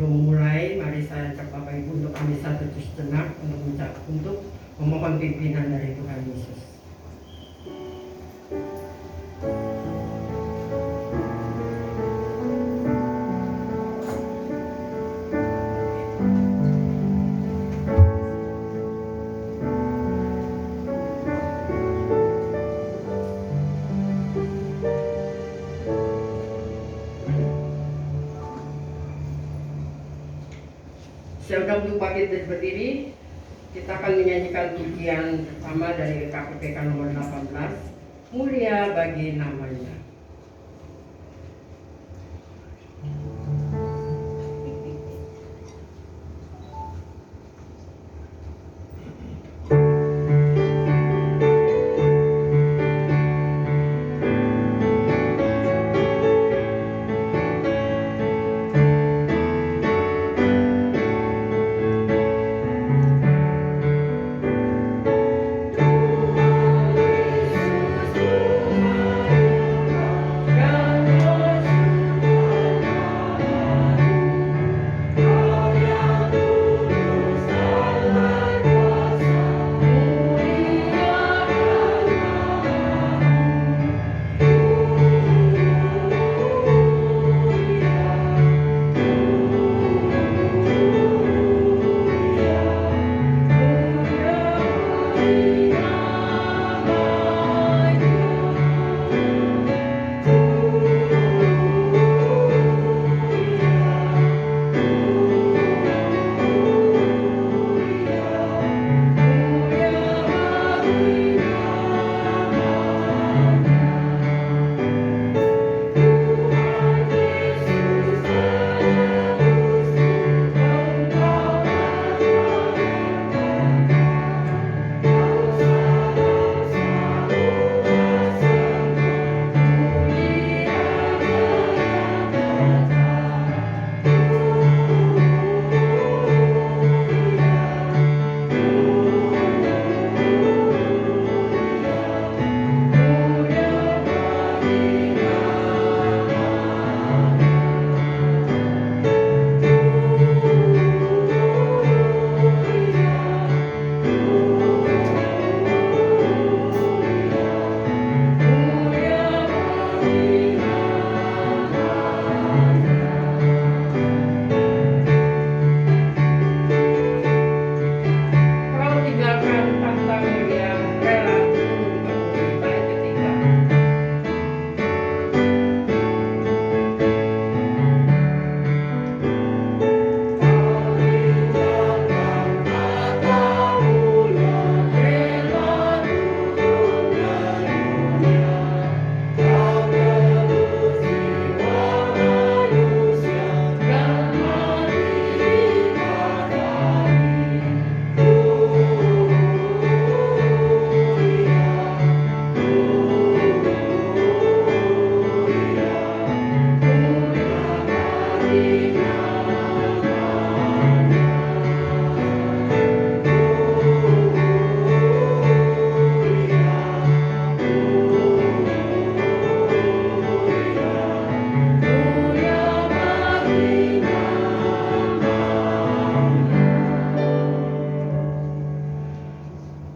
Belum mulai, mari saya ajak Bapak Ibu untuk kami satu sejenak untuk memohon pimpinan dari Tuhan Yesus. Silakan untuk bangkit berdiri. Kita akan menyanyikan pujian pertama dari KPPK nomor 18, Mulia Bagi Namanya.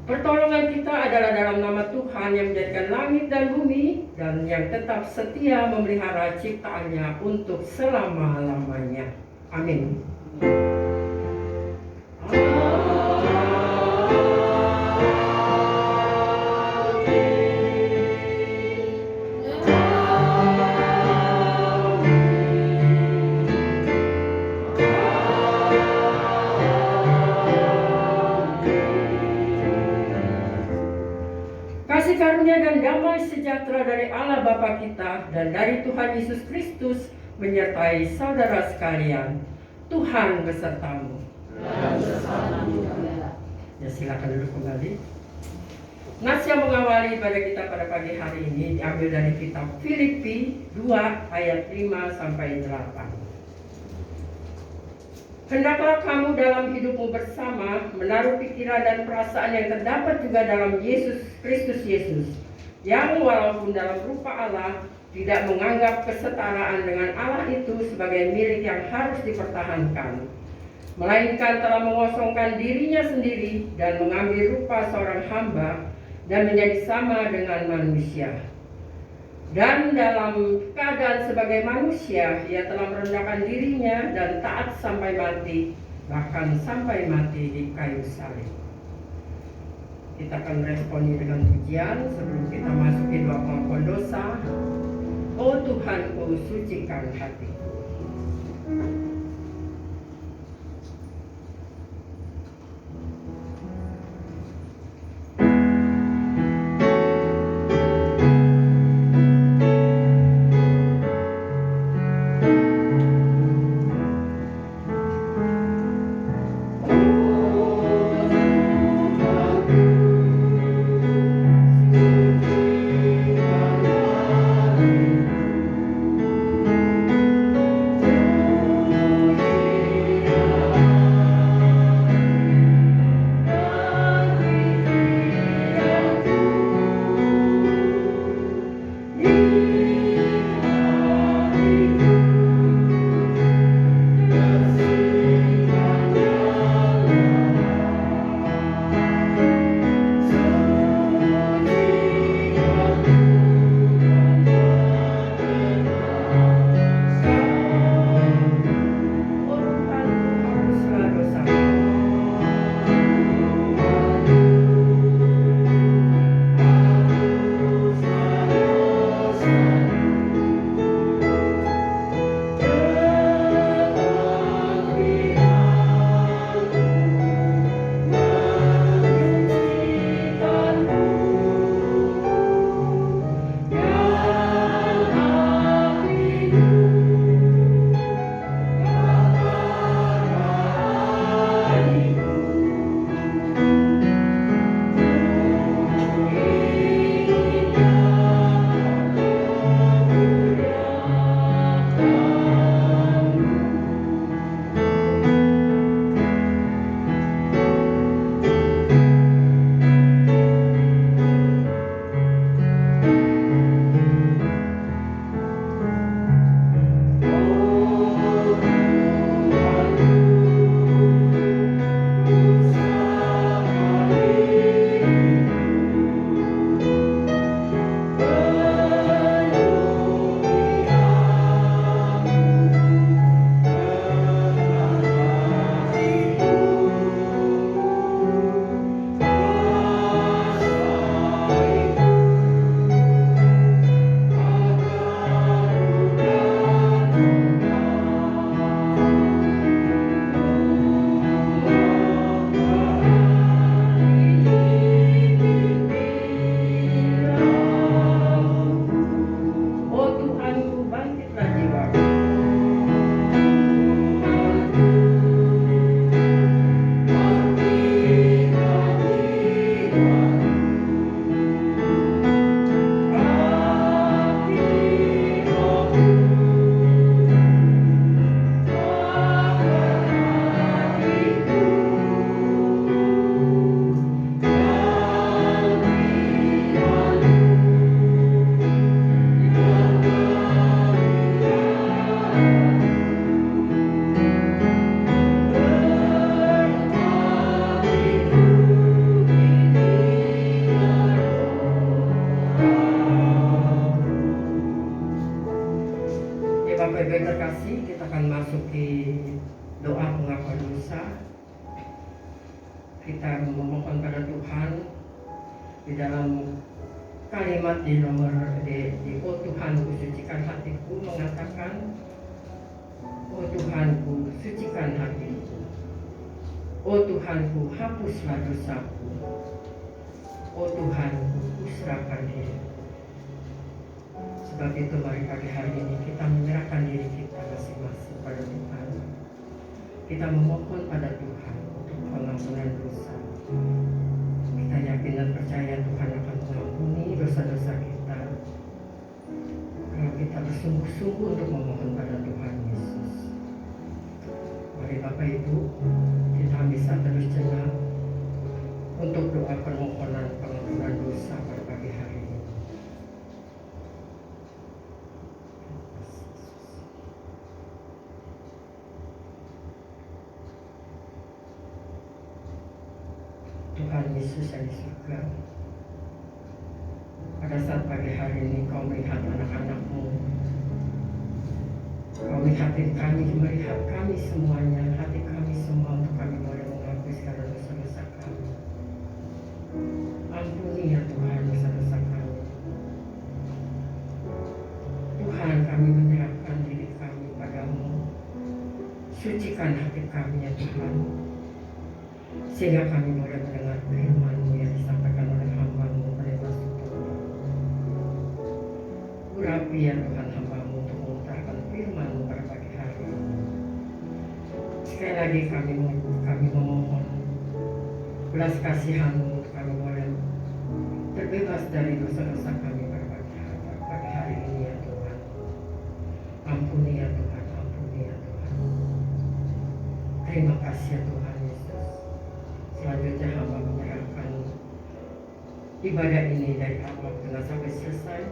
Pertolongan kita adalah dalam nama Tuhan yang menjadikan langit dan bumi dan yang tetap setia memelihara ciptaannya untuk selama-lamanya. Amin. Kasih karunia dan damai sejahtera dari Allah Bapa kita dan dari Tuhan Yesus Kristus menyertai saudara sekalian. Tuhan besertamu. Ya, silakan duduk kembali. Nas yang mengawali pada kita pada pagi hari ini diambil dari kitab Filipi 2 ayat 5 sampai 8. Hendaklah kamu dalam hidupmu bersama menaruh pikiran dan perasaan yang terdapat juga dalam Yesus Kristus Yesus, yang walaupun dalam rupa Allah tidak menganggap kesetaraan dengan Allah itu sebagai milik yang harus dipertahankan, melainkan telah mengosongkan dirinya sendiri dan mengambil rupa seorang hamba dan menjadi sama dengan manusia. Dan dalam keadaan sebagai manusia, ia telah merendahkan dirinya dan taat sampai mati, bahkan sampai mati di kayu salib. Kita akan meresponi dengan pujian sebelum kita masuk ke doa pengakuan dosa. Oh Tuhanku, sucikan hatiku. Bapak Ibu yang terkasih, kita akan masuk di doa pengakuan dosa. Kita memohon pada Tuhan di dalam kalimat di nomor di Oh Tuhanku sucikan hatiku mengatakan, Oh Tuhanku sucikan hatiku, Oh Tuhanku hapuslah dosaku, Oh Tuhanku kuserahkan diri. Sebab itu mari pagi hari ini kita menyerahkan diri kita masing-masing pada Tuhan. Kita memohon pada Tuhan untuk pengampunan dosa. Kita yakin dan percaya Tuhan akan mengampuni dosa-dosa kita kalau kita bersungguh-sungguh untuk memohon pada Tuhan Yesus. Mari Bapak Ibu, kita bisa terus jenak untuk doa permohonan pengampunan dosa pada pagi hari ini. Tuhan Yesus yang di surga, pada saat pagi hari ini Kau melihat anak-anak-Mu, Kau melihat kami, melihat kami semuanya, hati kami semua, untuk kami boleh mengakui segala dosa-dosa kami. Ampuni ya Tuhan dosa-dosa kami. Tuhan, kami menyerahkan diri kami padamu. Sucikan hati kami ya Tuhan, sehingga kami boleh mendengar firman-Mu yang disampaikan oleh hamba-Mu Pendeta Sutopo. Urapi ya Tuhan hamba-Mu untuk mengutarakan firman-Mu pada pagi hari ini. Sekali lagi kami memohon belas kasihan-Mu untuk kami boleh terbebas dari dosa-dosa kami pada pagi hari ini ya Tuhan. Ampuni ya Tuhan, ampuni ya Tuhan. Terima kasih ya Tuhan Yesus. Selanjutnya hamba menyerahkan ibadah ini dari awal tengah sampai selesai.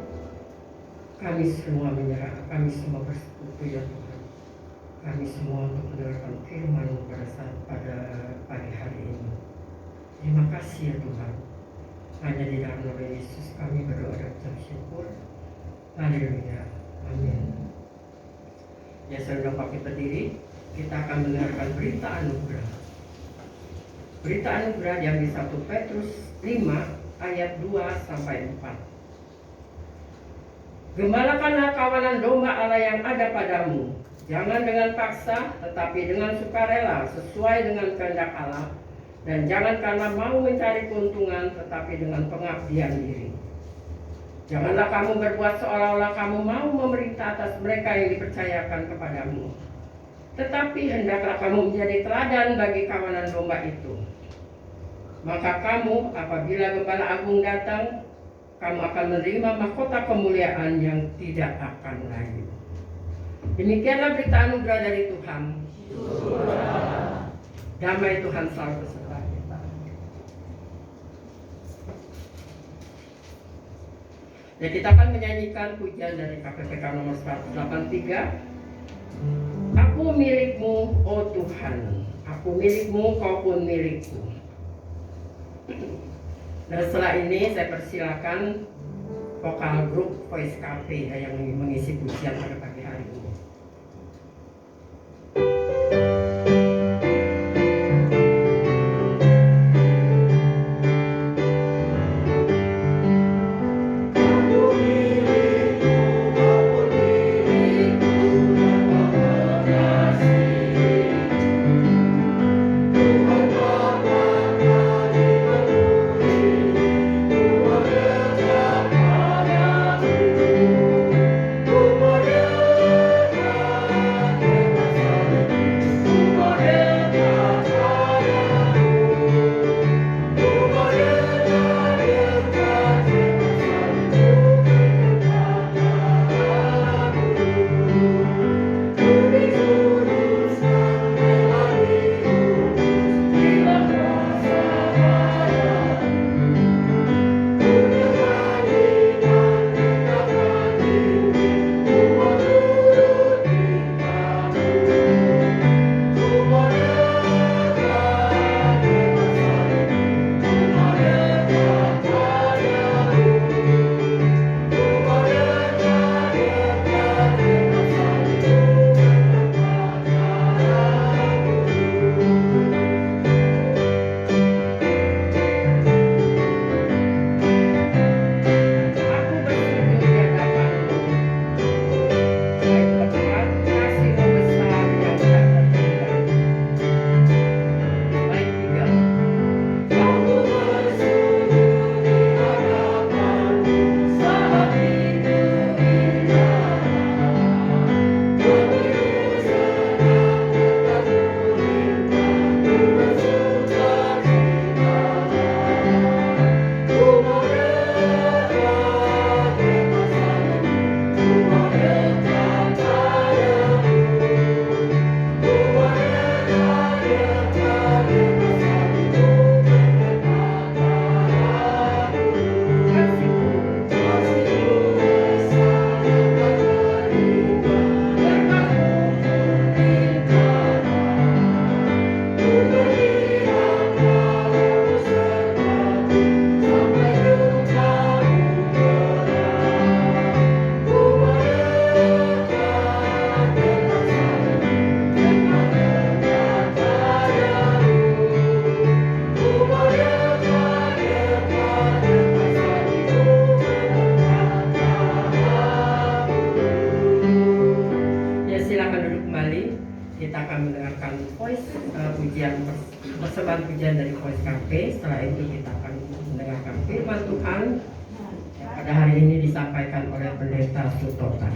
Kami semua menyerah, kami semua bersekutu ya Tuhan. Kami semua untuk mendengarkan firman pada pagi hari ini. Terima kasih ya Tuhan. Hanya di dalam nama Yesus kami berdoa dan ucap syukur. Haleluya. Amin. Ya, saudara pakai berdiri, kita akan mendengarkan berita anugerah. Berita anugerah diambil 1 Petrus 5 ayat 2 sampai 4. Gembalakanlah kawanan domba Allah yang ada padamu, jangan dengan paksa, tetapi dengan sukarela, sesuai dengan kehendak Allah, dan jangan karena mau mencari keuntungan, tetapi dengan pengabdian diri. Janganlah kamu berbuat seolah-olah kamu mau memerintah atas mereka yang dipercayakan kepadamu, tetapi hendaklah kamu menjadi teladan bagi kawanan domba itu. Maka kamu, apabila Gembala Agung datang, kamu akan menerima mahkota kemuliaan yang tidak akan layu. Demikianlah berita anugerah dari Tuhan. Damai Tuhan selalu beserta kita. Ya, kita akan menyanyikan pujian dari KPPK nomor 183. Aku milikmu, oh Tuhan. Aku milikmu, kau pun milikku. Dan setelah ini saya persilakan vokal grup Voice Cafe yang mengisi pujian pada pagi hari ini. Ku voice persembahan pujian dari Voice Cafe. Setelah itu kita akan mendengarkan firman Tuhan yang pada hari ini disampaikan oleh Pendeta Sutotan.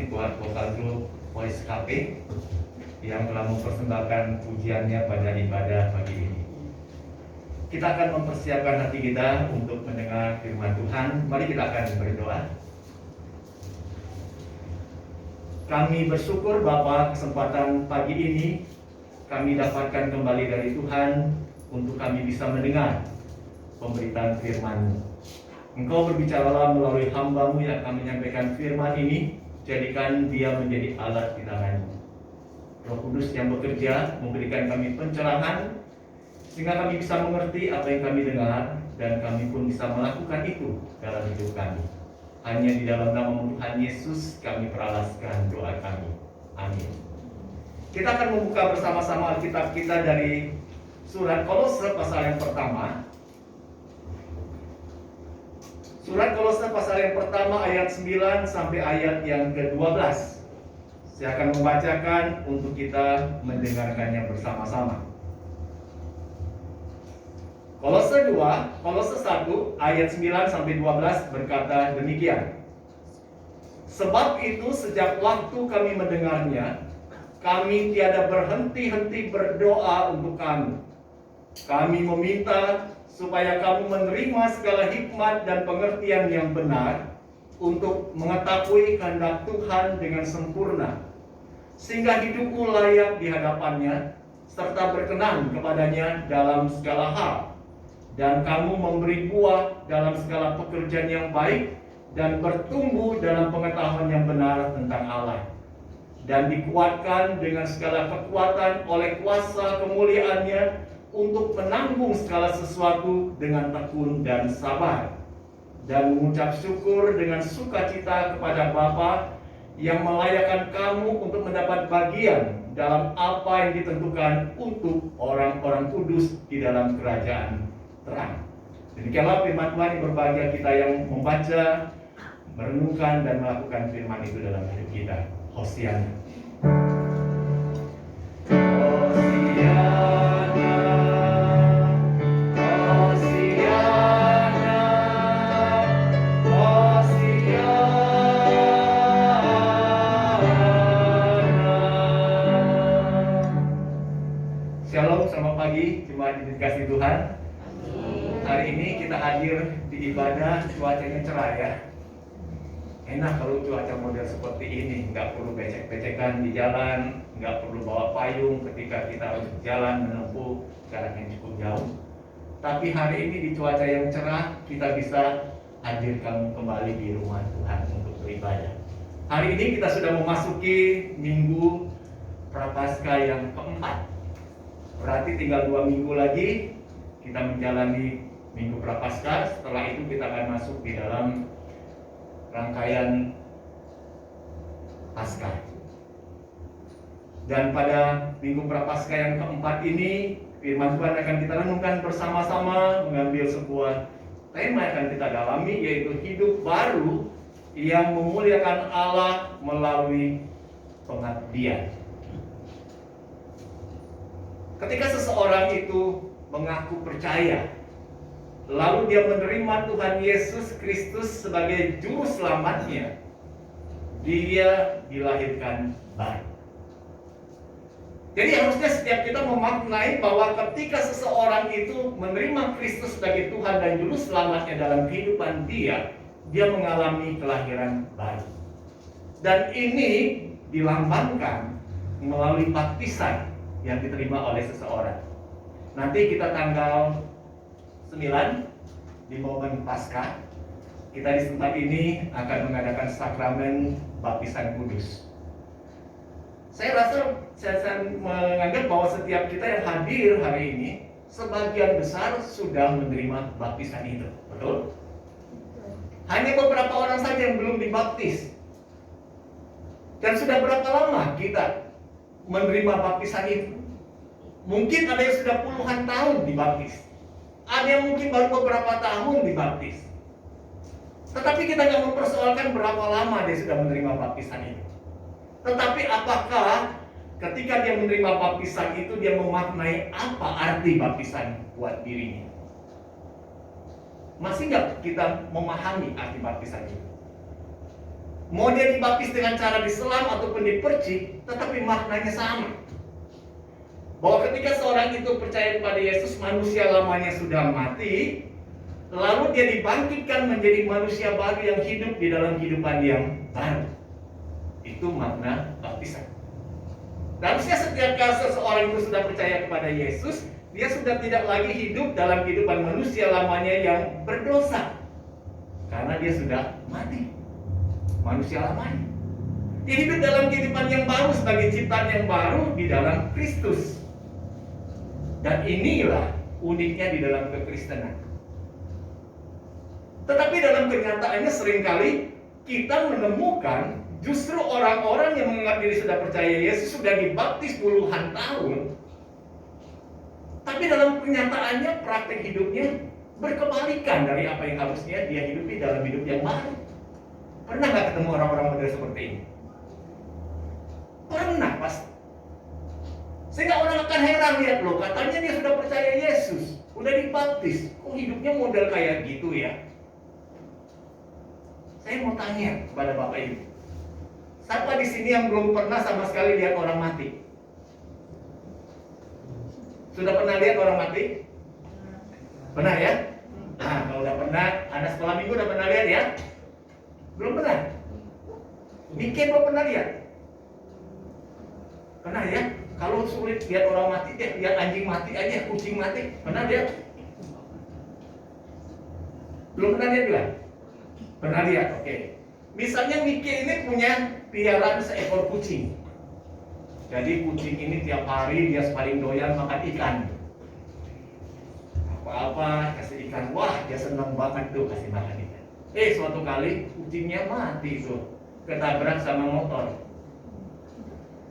Buat vokal grup Voice Cafe yang telah mempersembahkan pujiannya pada ibadah pagi ini. Kita akan mempersiapkan hati kita untuk mendengar firman Tuhan. Mari kita akan berdoa. Kami bersyukur Bapa, kesempatan pagi ini kami dapatkan kembali dari Tuhan untuk kami bisa mendengar pemberitaan firman-Mu. Engkau berbicaralah melalui hamba-Mu yang akan menyampaikan firman ini. Jadikan dia menjadi alat di tangan-Mu. Roh Kudus yang bekerja memberikan kami pencerahan sehingga kami bisa mengerti apa yang kami dengar dan kami pun bisa melakukan itu dalam hidup kami. Hanya di dalam nama Tuhan Yesus kami peralaskan doa kami. Amin. Kita akan membuka bersama-sama Alkitab kita dari surat Kolose pasal yang pertama. Surat Kolose pasal yang pertama ayat 9 sampai ayat yang ke-12. Saya akan membacakan untuk kita mendengarkannya bersama-sama. Kolose 1 ayat 9 sampai 12 berkata demikian. Sebab itu sejak waktu kami mendengarnya, kami tiada berhenti-henti berdoa untuk kamu. Kami meminta supaya kamu menerima segala hikmat dan pengertian yang benar untuk mengetahui kehendak Tuhan dengan sempurna, sehingga hidupmu layak di hadapannya, serta berkenan kepadanya dalam segala hal, dan kamu memberi buah dalam segala pekerjaan yang baik, dan bertumbuh dalam pengetahuan yang benar tentang Allah, dan dikuatkan dengan segala kekuatan oleh kuasa kemuliaannya, untuk menanggung segala sesuatu dengan tekun dan sabar, dan mengucap syukur dengan sukacita kepada Bapa yang melayakkan kamu untuk mendapat bagian dalam apa yang ditentukan untuk orang-orang kudus di dalam kerajaan terang. Demikianlah firman Tuhan yang berbahagia kita yang membaca, merenungkan dan melakukan firman itu dalam hidup kita. Hosiana. Shalom, selamat pagi, jemaat dikasihi Tuhan. Hari ini kita hadir di ibadah, cuacanya cerah ya. Enak kalau cuaca model seperti ini, nggak perlu becek-becekan di jalan, nggak perlu bawa payung ketika kita harus jalan menempuh jarak yang cukup jauh. Tapi hari ini di cuaca yang cerah, kita bisa hadirkan kembali di rumah Tuhan untuk beribadah. Hari ini kita sudah memasuki minggu Prapaskah yang keempat. Berarti tinggal 2 minggu lagi kita menjalani minggu Prapaskah. Setelah itu kita akan masuk di dalam rangkaian Paskah. Dan pada minggu Prapaskah yang keempat ini, firman Tuhan akan kita renungkan bersama-sama, mengambil sebuah tema yang akan kita dalami, yaitu hidup baru yang memuliakan Allah melalui pengabdian. Ketika seseorang itu mengaku percaya, lalu dia menerima Tuhan Yesus Kristus sebagai juru selamatnya, dia dilahirkan baru. Jadi harusnya setiap kita memaknai bahwa ketika seseorang itu menerima Kristus sebagai Tuhan dan juru selamatnya dalam kehidupan dia mengalami kelahiran baru. Dan ini dilambangkan melalui baptisan yang diterima oleh seseorang. Nanti kita tanggal 9 di momen Paskah, kita di tempat ini akan mengadakan sakramen baptisan kudus. Saya menganggap bahwa setiap kita yang hadir hari ini sebagian besar sudah menerima baptisan itu. Betul? Hanya beberapa orang saja yang belum dibaptis. Dan sudah berapa lama kita menerima baptisan itu? Mungkin ada yang sudah puluhan tahun dibaptis. Ada yang mungkin baru beberapa tahun dibaptis. Tetapi kita nggak mempersoalkan berapa lama dia sudah menerima baptisan itu. Tetapi apakah ketika dia menerima baptisan itu dia memaknai apa arti baptisan buat dirinya? Masih nggak kita memahami arti baptisan itu? Mau dia dibaptis dengan cara diselam ataupun dipercik, tetapi maknanya sama. Bahwa ketika seorang itu percaya kepada Yesus, manusia lamanya sudah mati, lalu dia dibangkitkan menjadi manusia baru yang hidup di dalam kehidupan yang baru. Itu makna baptisan. Dan setiap kali seseorang itu sudah percaya kepada Yesus, dia sudah tidak lagi hidup dalam kehidupan manusia lamanya yang berdosa, karena dia sudah mati. Manusia lamanya dia hidup dalam kehidupan yang baru sebagai ciptaan yang baru di dalam Kristus. Dan inilah uniknya di dalam kekristenan. Tetapi dalam kenyataannya seringkali kita menemukan justru orang-orang yang menganggap diri sudah percaya Yesus sudah dibaptis puluhan tahun, tapi dalam kenyataannya praktek hidupnya berkebalikan dari apa yang harusnya dia hidupi dalam hidup yang baru. Pernah nggak ketemu orang-orang model seperti ini? Pernah pasti. Sehingga orang akan heran, lihat loh, katanya dia sudah percaya Yesus, udah dibaptis, kok hidupnya model kayak gitu ya? Saya mau tanya kepada Bapak Ibu, siapa di sini yang belum pernah sama sekali lihat orang mati? Sudah pernah lihat orang mati? Pernah ya? Nah, kalau udah pernah, anak sekolah minggu udah pernah lihat ya? Belum pernah? Mikir belum pernah lihat? Pernah ya? Kalau sulit lihat orang mati, lihat anjing mati aja, kucing mati. Pernah lihat? Belum pernah lihat juga? Pernah lihat, oke. Misalnya Miki ini punya piaraan seekor kucing. Jadi kucing ini tiap hari dia paling doyan makan ikan. Apa-apa kasih ikan, wah dia senang banget tuh kasih makan ikan. Suatu kali kucingnya mati tuh, ketabrak sama motor.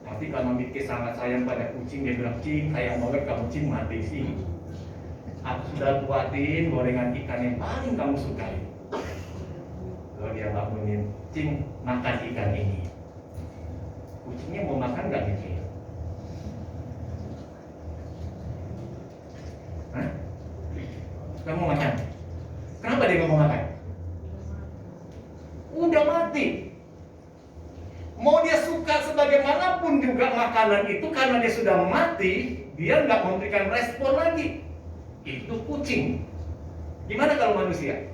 Nanti karena Miki sangat sayang pada kucing, dia bilang, "Cing, sayang banget kamu, Cing, mati sih. Aku sudah buatin gorengan ikan yang paling kamu sukai." Lalu dia bangunin, "Cing, makan ikan ini." Kucingnya mau makan nggak Miki? Hah? Nggak mau makan? Kenapa dia nggak mau makan? Udah mati. Mau dia suka sebagaimanapun juga makanan itu, karena dia sudah mati, dia nggak memberikan respon lagi. Itu kucing. Gimana kalau manusia?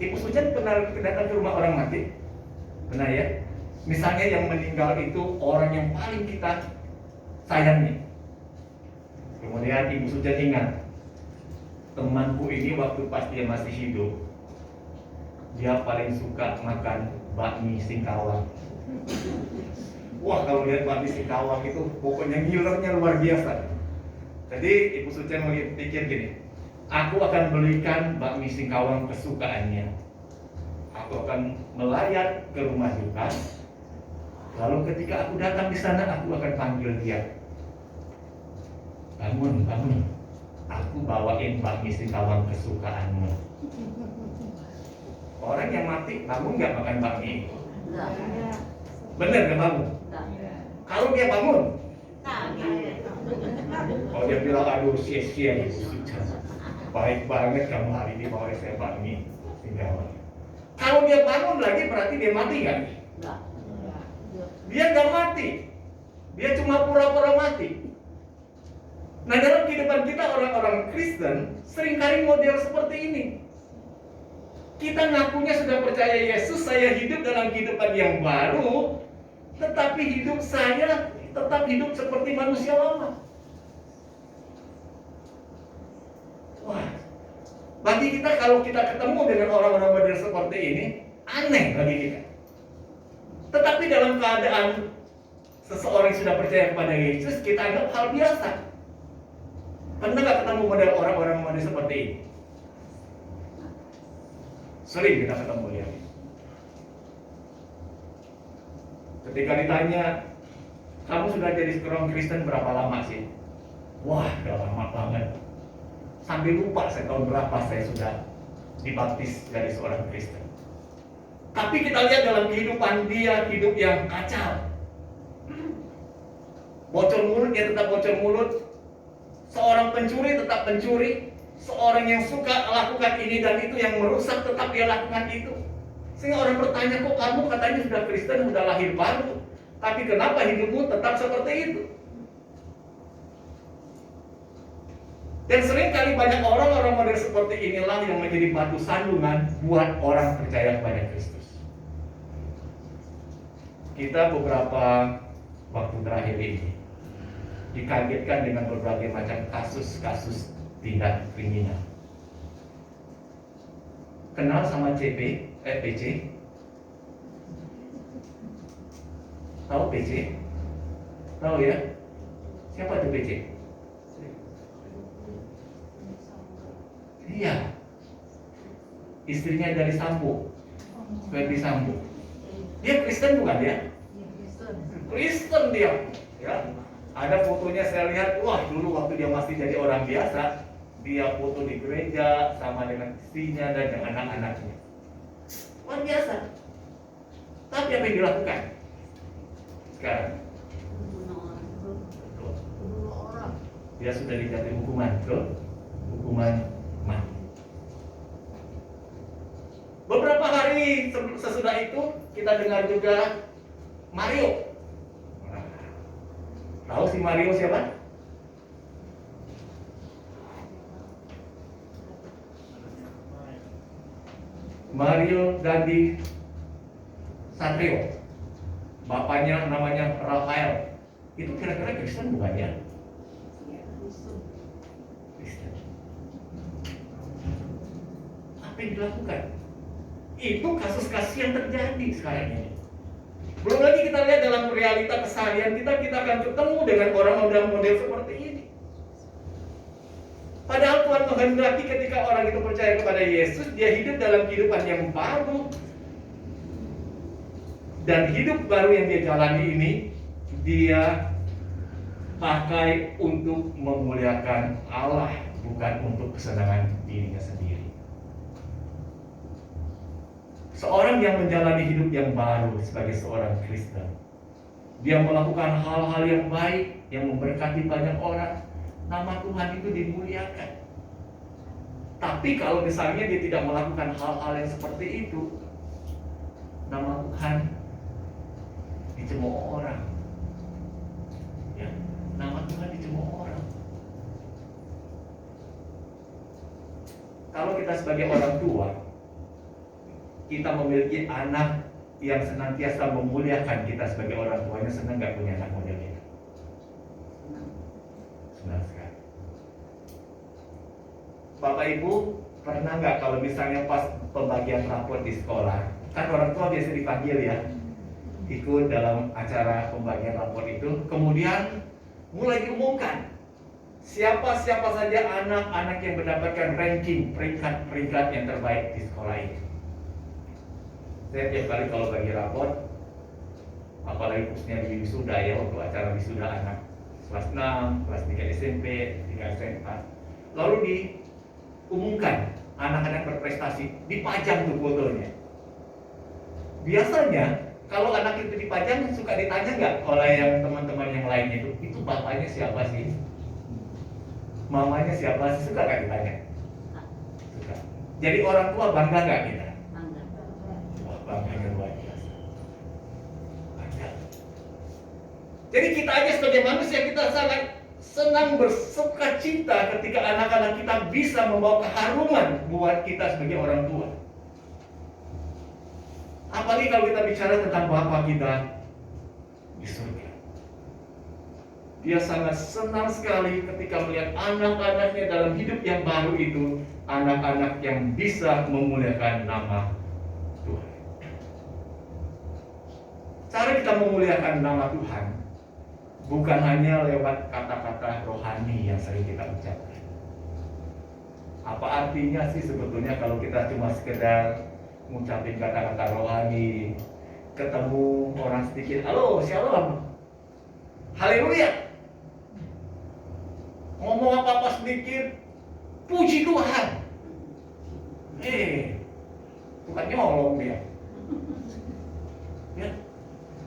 Ibu Sujan pernah datang ke rumah orang mati? Pernah ya? Misalnya yang meninggal itu orang yang paling kita sayangi. Kemudian Ibu Sujan ingat, temanku ini waktu pas dia masih hidup, dia paling suka makan bakmi singkawang. Wah, kalau lihat bakmi singkawang itu pokoknya ngilernya luar biasa. Jadi Ibu Sucian pikir gini, aku akan belikan bakmi singkawang kesukaannya. Aku akan melayat ke rumah duka. Lalu ketika aku datang di sana, aku akan panggil dia. Bangun, bangun. Aku bawain bakmi singkawang kesukaanmu. Orang yang mati bangun nggak makan bakmi? Enggak. Bener nggak bangun? Enggak. Kalau dia bangun? Kalau dia bilang, aduh sia-sia Ibu Sujan, baik banget kamu hari ini bawa saya bakmi singkawang. Kalau dia bangun lagi berarti dia mati kan? Enggak. Dia nggak mati. Dia cuma pura-pura mati. Nah, dalam kehidupan kita orang-orang Kristen seringkali model seperti ini. Kita ngakunya sudah percaya Yesus, saya hidup dalam kehidupan yang baru, tetapi hidup saya tetap hidup seperti manusia lama. Wah, bagi kita kalau kita ketemu dengan orang-orang model seperti ini, aneh bagi kita. Tetapi dalam keadaan seseorang yang sudah percaya kepada Yesus, kita anggap hal biasa. Pernah nggak ketemu model orang-orang model seperti ini? Sering kita ketemu lihat. Ketika ditanya, kamu sudah jadi seorang Kristen berapa lama sih? Wah, udah lama banget. Sampai lupa saya tahun berapa saya sudah dibaptis dari seorang Kristen. Tapi kita lihat dalam kehidupan dia, hidup yang kacau. Bocor mulut, dia tetap bocor mulut. Seorang pencuri tetap pencuri. Seorang yang suka lakukan ini dan itu, yang merusak tetap dia lakukan itu. Sehingga orang bertanya, kok kamu katanya sudah Kristen, sudah lahir baru, tapi kenapa hidupmu tetap seperti itu? Dan seringkali banyak orang-orang model seperti inilah yang menjadi batu sandungan buat orang percaya kepada Kristus. Kita beberapa waktu terakhir ini dikagetkan dengan berbagai macam kasus-kasus tindak kriminal. Kenal sama PC? Tahu PC? Tahu ya? Siapa itu PC? Iya, istrinya dari Sambo, Ferdi Sambo. Dia Kristen bukan dia? Kristen dia. Ya, ada fotonya saya lihat. Wah, dulu waktu dia masih jadi orang biasa, dia foto di gereja sama dengan istrinya dan dengan anak-anaknya. Luar biasa. Tapi apa yang dilakukan sekarang? Betul. Dia sudah dijatuhi hukuman, betul? Hukuman mati. Beberapa hari sesudah itu kita dengar juga Mario. Tahu si Mario siapa? Mario Dandi Satrio. Bapaknya namanya Rafael. Itu kira-kira Kristen bukan ya? Kristen. Apa yang dilakukan? Itu kasus-kasus yang terjadi sekarang ini. Belum lagi kita lihat dalam realita keseharian kita akan ketemu dengan orang model-model seperti ini. Padahal Tuhan menghendaki ketika orang itu percaya kepada Yesus, dia hidup dalam kehidupan yang baru. Dan hidup baru yang dia jalani ini, dia pakai untuk memuliakan Allah, bukan untuk kesenangan dirinya sendiri. Seorang yang menjalani hidup yang baru sebagai seorang Kristen, dia melakukan hal-hal yang baik, yang memberkati banyak orang, nama Tuhan itu dimuliakan. Tapi kalau misalnya dia tidak melakukan hal-hal yang seperti itu, nama Tuhan dicemooh orang. Ya, nama Tuhan dicemooh orang. Kalau kita sebagai orang tua, kita memiliki anak yang senantiasa memuliakan kita sebagai orang tuanya, senang nggak punya anak model ini? Senang sekali. Bapak Ibu, pernah nggak kalau misalnya pas pembagian rapor di sekolah, kan orang tua biasa dipanggil ya, ikut dalam acara pembagian rapor itu, kemudian mulai diumumkan siapa-siapa saja anak-anak yang mendapatkan ranking peringkat yang terbaik di sekolah ini. Saya tiap kali kalau bagi rapor, apalagi khususnya di wisuda ya, untuk acara wisuda anak kelas 6, kelas 3 SMP, 3 SMA, lalu diumumkan anak-anak berprestasi, dipajang tuh fotonya. Biasanya kalau anak itu dipajang, suka ditanya nggak oleh yang teman-teman yang lain itu bapaknya siapa sih? Mamanya siapa sih? Suka nggak ditanya? Suka. Jadi orang tua bangga nggak kita? Bangganya luar biasa. Bangga. Jadi kita aja sebagai manusia, kita sangat senang bersuka cita ketika anak-anak kita bisa membawa keharuman buat kita sebagai orang tua. Apalagi kalau kita bicara tentang Bapa kita di surga. Dia sangat senang sekali ketika melihat anak-anaknya dalam hidup yang baru itu, anak-anak yang bisa memuliakan nama Tuhan. Cara kita memuliakan nama Tuhan bukan hanya lewat kata-kata rohani yang sering kita ucapkan, Apa artinya sih sebetulnya kalau kita cuma sekedar ngucapin kata-kata rohani, ketemu orang sedikit, halo, shalom, haleluya, ngomong apa-apa sedikit, puji Tuhan. Bukan nyolong dia, ya,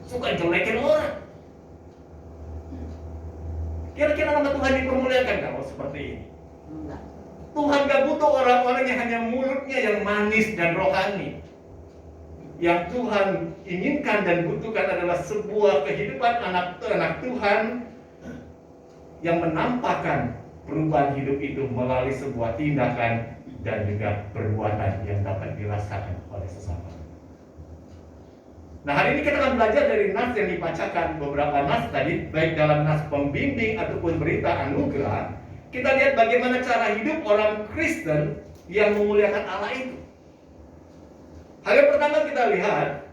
suka jelekin orang. Kira-kira nama Tuhan dipermuliakan kalau seperti ini? Enggak. Tuhan gak butuh orang-orang yang hanya mulutnya yang manis dan rohani. Yang Tuhan inginkan dan butuhkan adalah sebuah kehidupan anak-anak Tuhan yang menampakkan perubahan hidup itu melalui sebuah tindakan dan juga perbuatan yang dapat dirasakan oleh sesama. Nah, hari ini kita akan belajar dari nas yang dibacakan, beberapa nas tadi, baik dalam nas pembimbing ataupun berita anugerah. Kita lihat bagaimana cara hidup orang Kristen yang memuliakan Allah itu. Hal yang pertama kita lihat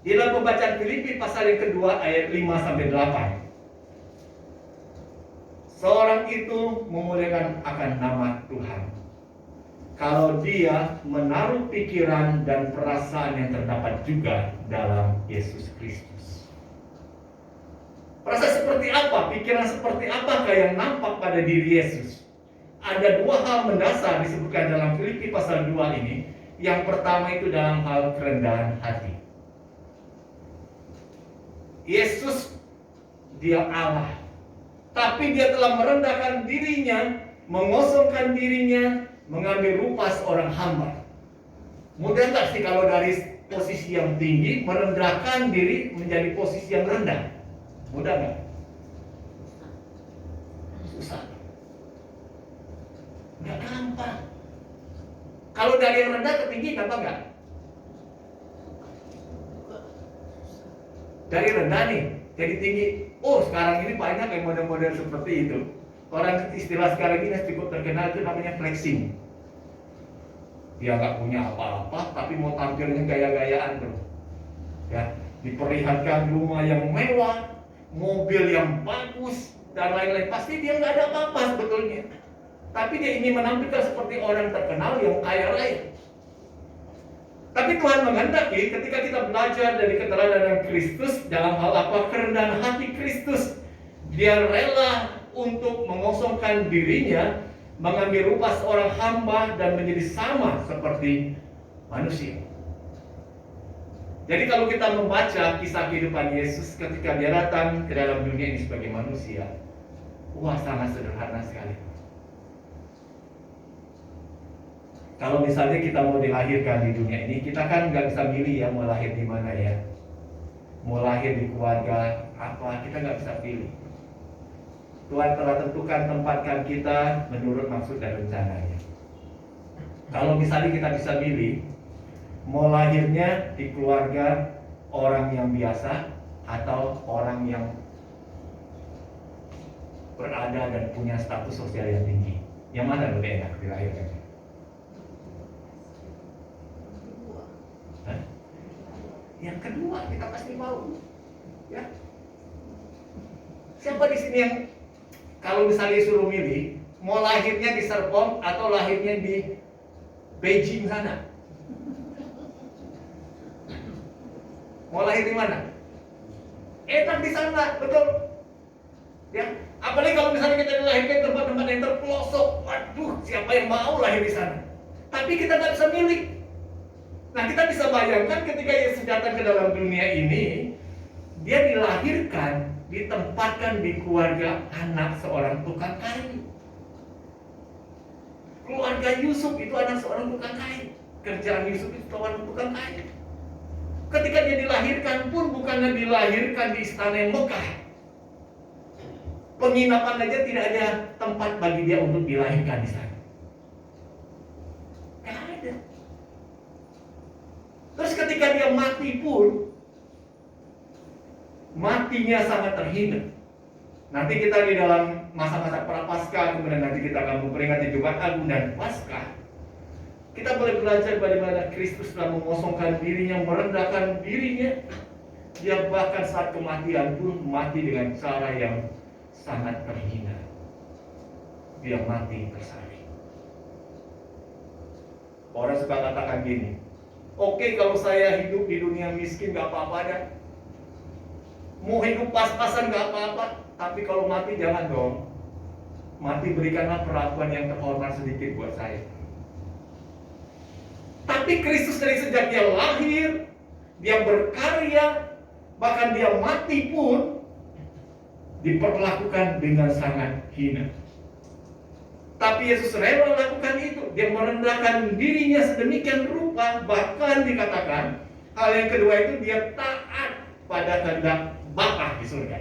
di dalam pembacaan Filipi pasal yang kedua ayat 5 sampai 8. Seorang itu memuliakan akan nama Tuhan kalau dia menaruh pikiran dan perasaan yang terdapat juga dalam Yesus Kristus. Perasaan seperti apa, pikiran seperti apakah yang nampak pada diri Yesus? Ada dua hal mendasar disebutkan dalam Filipi pasal 2 ini. Yang pertama itu dalam hal kerendahan hati. Yesus, dia Allah, tapi dia telah merendahkan dirinya, mengosongkan dirinya, mengambil rupa seorang hamba. Mudah nggak sih kalau dari posisi yang tinggi merendahkan diri menjadi posisi yang rendah? Mudah nggak? Susah. Nggak gampang. Kalau dari yang rendah ke tinggi gampang nggak? Dari rendah nih jadi tinggi. Oh, sekarang ini banyak yang model-model seperti itu. Orang istilah sekarang ini cukup terkenal itu namanya flexing. Dia nggak punya apa-apa, tapi mau tampilnya gaya-gayaan bro. Ya, diperlihatkan rumah yang mewah, mobil yang bagus dan lain-lain. Pasti dia nggak ada apa-apa sebetulnya. Tapi dia ingin menampilkan seperti orang terkenal yang kaya raya. Tapi Tuhan menghendaki ketika kita belajar dari keteladanan Kristus dalam hal apa? Kerendahan hati Kristus. Dia rela untuk mengosongkan dirinya, mengambil rupa seorang hamba dan menjadi sama seperti manusia. Jadi kalau kita membaca kisah kehidupan Yesus ketika dia datang ke dalam dunia ini sebagai manusia, wah sangat sederhana sekali. Kalau misalnya kita mau dilahirkan di dunia ini, kita kan nggak bisa milih ya mau lahir di mana ya. Mau lahir di keluarga apa, kita nggak bisa pilih. Tuhan telah tentukan tempatkan kita menurut maksud dan rencananya. Kalau misalnya kita bisa milih, mau lahirnya di keluarga orang yang biasa atau orang yang berada dan punya status sosial yang tinggi, yang mana lebih enak dilahirkan? Yang kedua kita pasti mau, ya. Siapa di sini yang kalau misalnya suruh milih, mau lahirnya di Serpong atau lahirnya di Beijing sana? Mau lahir di mana? Enak di sana, betul. Ya, apalagi kalau misalnya kita dilahirkan di tempat-tempat yang terpelosok, waduh, siapa yang mau lahir di sana? Tapi kita nggak bisa milih. Nah, kita bisa bayangkan ketika Yesus datang ke dalam dunia ini, dia dilahirkan, ditempatkan di keluarga anak seorang tukang kayu. Keluarga Yusuf itu anak seorang tukang kayu. Kerjaan Yusuf itu seorang tukang kayu. Ketika dia dilahirkan pun bukannya dilahirkan di istana yang megah. Penginapan aja tidak ada tempat bagi dia untuk dilahirkan di sana. Gak ada. Terus ketika dia mati pun, matinya sangat terhina. Nanti kita di dalam masa-masa prapaskah, kemudian nanti kita akan memperingati Jumat Agung dan Paskah. Kita boleh belajar bagaimana Kristus telah mengosongkan dirinya, merendahkan dirinya. Dia bahkan saat kematian pun mati dengan cara yang sangat terhina. Dia mati tersalib. Orang suka katakan gini, oke, kalau saya hidup di dunia miskin gak apa-apa dah. Mau hidup pas-pasan gak apa-apa, tapi kalau mati jangan dong. Mati berikanlah perlakuan yang terhormat sedikit buat saya. Tapi Kristus dari sejak dia lahir, dia berkarya, bahkan dia mati pun diperlakukan dengan sangat hina. Tapi Yesus rela lakukan itu. Dia merendahkan dirinya sedemikian rupa, bahkan dikatakan hal yang kedua itu dia taat pada kehendak Bapa di surga.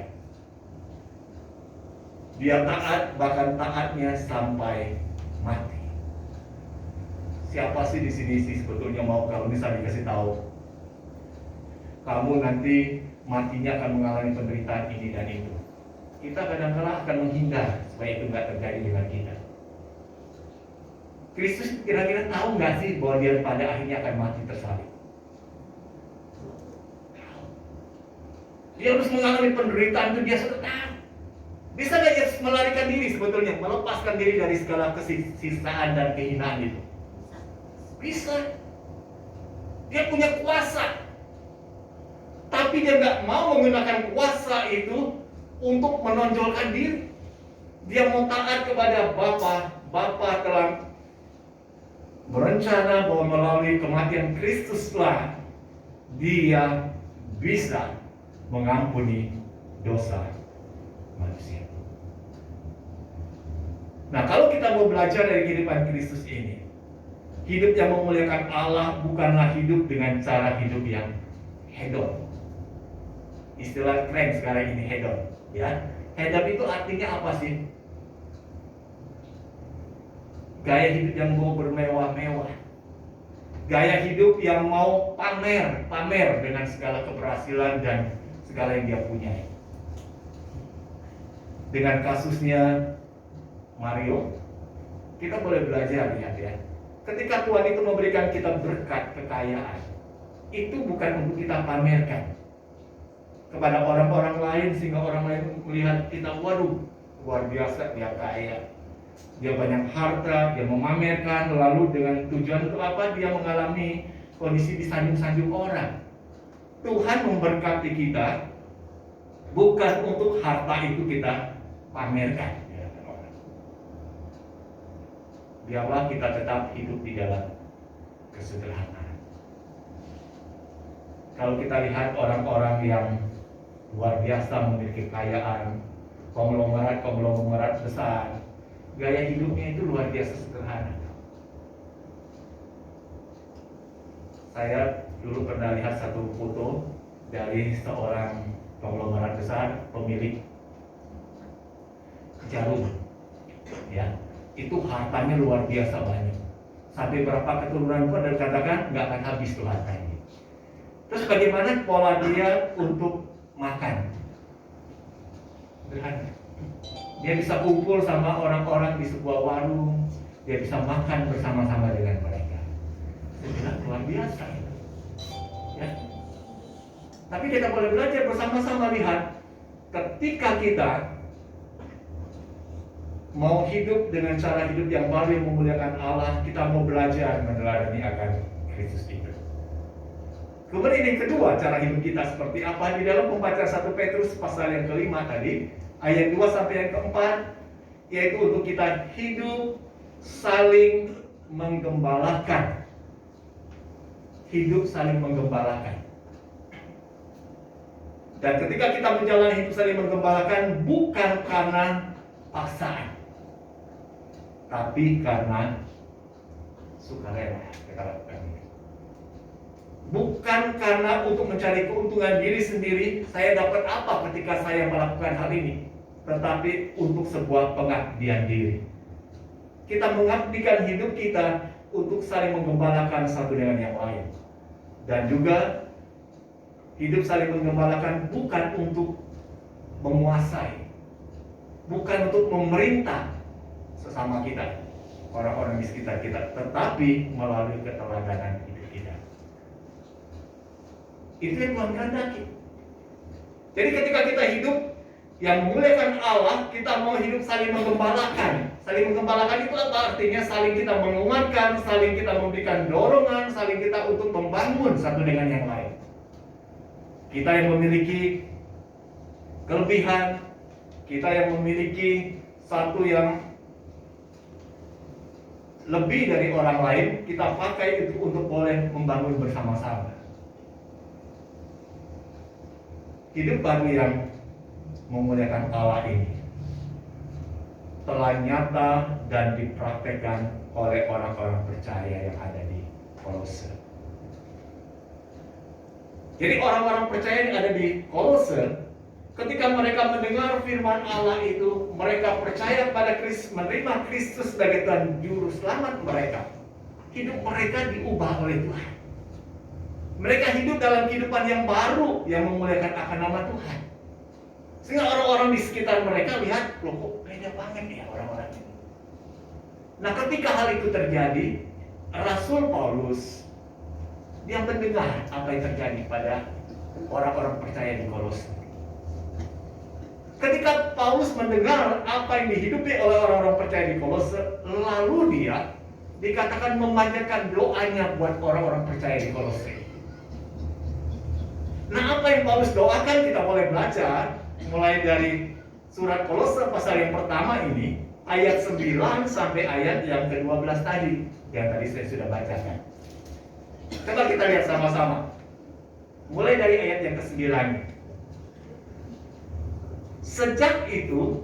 Dia taat, bahkan taatnya sampai mati. Siapa sih di sini sih sebetulnya mau kalau bisa dikasih tahu, kamu nanti matinya akan mengalami penderitaan ini dan itu. Kita kadang-kadang akan menghindar supaya itu nggak terjadi dengan kita. Kristus kira-kira tahu nggak sih bahwa dia pada akhirnya akan mati tersalib? Dia harus mengalami penderitaan itu, dia sudah tahu. Bisa nggak Yesus melarikan diri sebetulnya, melepaskan diri dari segala kesisaan dan kehinaan itu? Bisa. Dia punya kuasa. Tapi dia nggak mau menggunakan kuasa itu untuk menonjolkan diri. Dia mau taat kepada Bapa. Bapa telah berencana bahwa melalui kematian Kristuslah dia bisa mengampuni dosa manusia. Nah, kalau kita mau belajar dari kehidupan Kristus ini, hidup yang memuliakan Allah bukanlah hidup dengan cara hidup yang hedon. Istilah keren sekarang ini hedon, ya. Hedon itu artinya apa sih? Gaya hidup yang mau bermewah-mewah. Gaya hidup yang mau pamer dengan segala keberhasilan dan segala yang dia punya. Dengan kasusnya Mario, kita boleh belajar, lihat ya. Ketika Tuhan itu memberikan kita berkat kekayaan, itu bukan untuk kita pamerkan kepada orang-orang lain sehingga orang lain melihat kita, waduh, luar biasa dia kaya, dia banyak harta, dia memamerkan, lalu dengan tujuan untuk apa? Dia mengalami kondisi disanjung-sanjung orang. Tuhan memberkati kita bukan untuk harta itu kita pamerkan. Biarlah kita tetap hidup di dalam kesederhanaan. Kalau kita lihat orang-orang yang luar biasa memiliki kekayaan, konglomerat besar, gaya hidupnya itu luar biasa sederhana. Saya dulu pernah lihat satu foto dari seorang konglomerat besar, pemilik Jarum, ya. Itu hartanya luar biasa banyak. Sampai berapa keturunan pun ada katakan nggak akan habis tuh hartanya. Terus bagaimana pola dia untuk makan? Dia bisa kumpul sama orang-orang di sebuah warung, dia bisa makan bersama-sama dengan mereka. Saya bilang luar biasa itu. Ya. Tapi kita boleh belajar bersama-sama, lihat ketika kita mau hidup dengan cara hidup yang baru yang memuliakan Allah, kita mau belajar meneladani akan Kristus itu. Kemudian yang kedua, cara hidup kita seperti apa? Di dalam pembacaan 1 Petrus pasal yang kelima tadi, ayat 2 sampai yang keempat, yaitu untuk kita hidup saling menggembalakan. Hidup saling menggembalakan. Dan ketika kita menjalani hidup saling menggembalakan, bukan karena paksaan, tapi karena sukarela kita lakukan ini. Bukan karena untuk mencari keuntungan diri sendiri, saya dapat apa ketika saya melakukan hal ini, tetapi untuk sebuah pengabdian diri. Kita mengabdikan hidup kita untuk saling menggembalakan satu dengan yang lain. Dan juga hidup saling menggembalakan bukan untuk menguasai, bukan untuk memerintah sesama kita, orang-orang di sekitar kita, tetapi melalui keteladanan hidup kita. Itu yang Tuhan kehendaki. Jadi ketika kita hidup yang memuliakan Allah, kita mau hidup saling menggembalakan Saling menggembalakan itu apa artinya? Saling kita menguatkan, saling kita memberikan dorongan, saling kita untuk membangun satu dengan yang lain. Kita yang memiliki kelebihan, kita yang memiliki satu yang lebih dari orang lain, kita pakai itu untuk boleh membangun bersama-sama. Hidup baru yang memuliakan Allah ini telah nyata dan dipraktekkan oleh orang-orang percaya yang ada di Kolose. Jadi orang-orang percaya yang ada di Kolose, ketika mereka mendengar firman Allah itu, mereka percaya pada Kristus, menerima Kristus sebagai Tuhan Juru Selamat mereka. Hidup mereka diubah oleh Tuhan. Mereka hidup dalam kehidupan yang baru yang memuliakan akan nama Tuhan. Sehingga orang-orang di sekitar mereka lihat, loh kok beda banget ya orang-orang ini. Nah ketika hal itu terjadi, Rasul Paulus dia mendengar apa yang terjadi pada orang-orang percaya di Kolose. Ketika Paulus mendengar apa yang dihidupi oleh orang-orang percaya di Kolose, lalu dia dikatakan memanjatkan doanya buat orang-orang percaya di Kolose. Nah apa yang Paulus doakan kita boleh belajar mulai dari surat Kolose pasal yang pertama ini, ayat 9 sampai ayat yang ke-12 tadi, yang tadi saya sudah bacakan. Coba kita lihat sama-sama. Mulai dari ayat yang ke-9.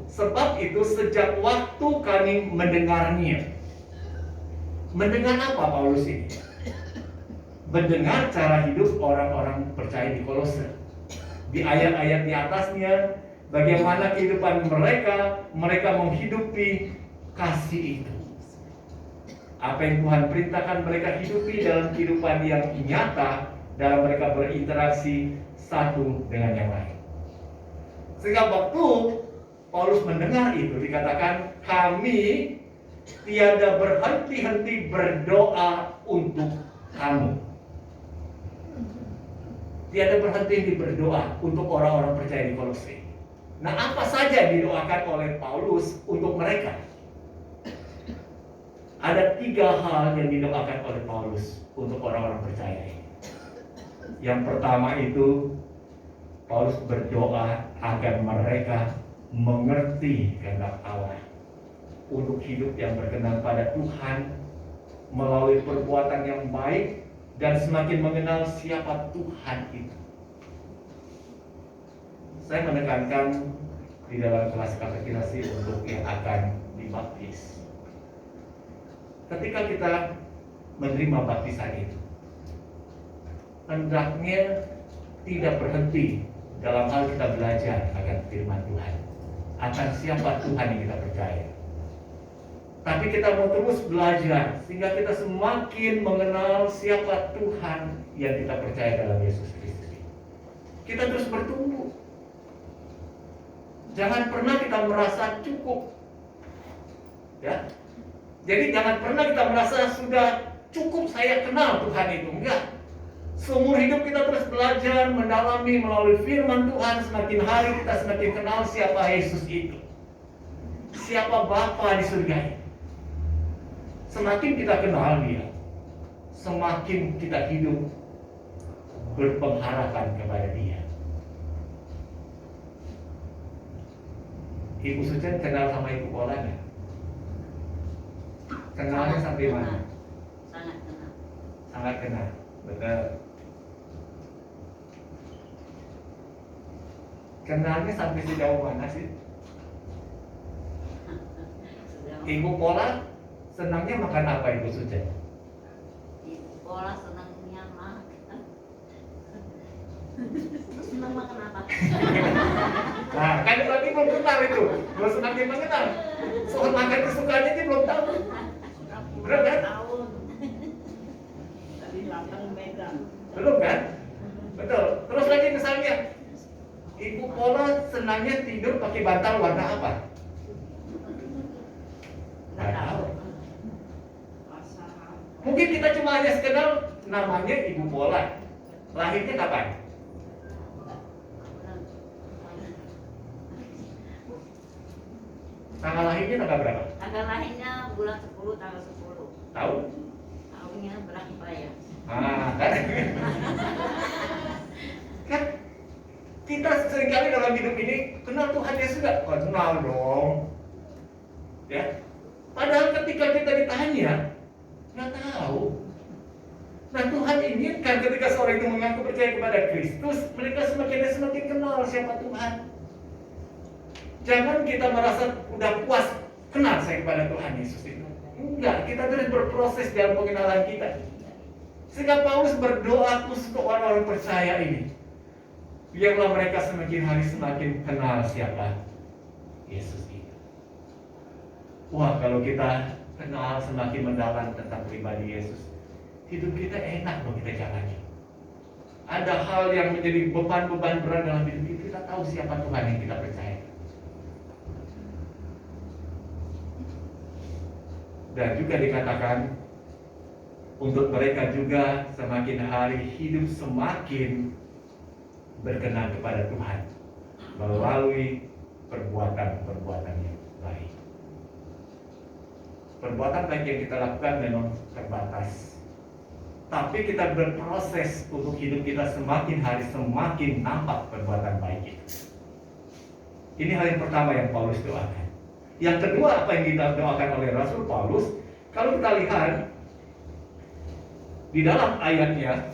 Sebab itu sejak waktu kami mendengarnya. Mendengar apa Paulus ini? Mendengar cara hidup orang-orang percaya di Kolose. Di ayat-ayat di atasnya, bagaimana kehidupan mereka menghidupi kasih itu. Apa yang Tuhan perintahkan mereka hidupi dalam kehidupan yang nyata, dalam mereka berinteraksi satu dengan yang lain. Sehingga waktu Paulus mendengar itu, dikatakan kami tiada berhenti-henti berdoa untuk kamu. Tiada berhenti berdoa untuk orang-orang percaya di Kolose. Nah, apa saja didoakan oleh Paulus untuk mereka? Ada 3 hal yang didoakan oleh Paulus untuk orang-orang percaya ini. Yang pertama itu, Paulus berdoa agar mereka mengerti kehendak Allah untuk hidup yang berkenan pada Tuhan melalui perbuatan yang baik dan semakin mengenal siapa Tuhan itu. Saya menekankan di dalam kelas katekisasi untuk yang akan dibaptis. Ketika kita menerima baptisan itu, hendaknya tidak berhenti dalam hal kita belajar akan firman Tuhan, akan siapa Tuhan yang kita percaya. Tapi kita mau terus belajar sehingga kita semakin mengenal siapa Tuhan yang kita percaya dalam Yesus Kristus. Kita terus bertumbuh. Jangan pernah kita merasa cukup. Ya. Jadi jangan pernah kita merasa sudah cukup saya kenal Tuhan itu. Enggak. Seumur hidup kita terus belajar, mendalami melalui firman Tuhan. Semakin hari kita semakin kenal siapa Yesus itu. Siapa Bapa di surga itu. Semakin kita kenal Dia, semakin kita hidup berpengharapan kepada Dia. Ibu Sucen kenal sama Ibu Pola nggak? Kenalnya sampai mana? Sangat kenal. Sangat kenal, betul. Kenalnya sampai sejauh mana sih? Ibu Pola senangnya makan apa Ibu Sucen? Ibu Pola senangnya makan. Senang makan apa? Nah, kan berarti belum kenal itu. Belum semakin mengenal. Soal makan kesukaannya dia belum tahu. Benar kan? Tahun. Tadi lapang megang. Belum kan? Betul. Terus lagi misalnya, Ibu Pola senangnya tidur pakai bantal warna apa? Nggak tahu. Mungkin kita cuma hanya sekedar namanya Ibu Pola. Lahirnya kapan? Tanggal lahirnya tanggal berapa? Tanggal lahirnya bulan 10 tanggal 10. Tahu? Tahunnya berapa ya? Kan? Kan kita seringkali dalam hidup ini kenal Tuhan Yesus nggak? Kenal dong. Ya. Padahal ketika kita ditanya, nggak tahu. Nah, Tuhan inginkan ketika seorang itu mengaku percaya kepada Kristus, mereka semakin kenal siapa Tuhan. Jangan kita merasa udah puas kenal saya kepada Tuhan Yesus itu. Enggak, kita terus berproses dalam pengenalan kita. Sehingga Paulus berdoa khusus untuk orang-orang percaya ini. Biarlah mereka semakin hari semakin kenal siapa Yesus itu. Wah, kalau kita kenal semakin mendalam tentang pribadi Yesus, hidup kita enak loh kita jalani. Ada hal yang menjadi beban-beban berat dalam hidup kita tahu siapa Tuhan yang kita percaya. Dan juga dikatakan untuk mereka juga semakin hari hidup semakin berkenan kepada Tuhan melalui perbuatan-perbuatan yang baik. Perbuatan baik yang kita lakukan memang terbatas, tapi kita berproses untuk hidup kita semakin hari semakin nampak perbuatan baik itu. Ini hal yang pertama yang Paulus doakan. Yang kedua, apa yang didoakan oleh Rasul Paulus, kalau kita lihat di dalam ayatnya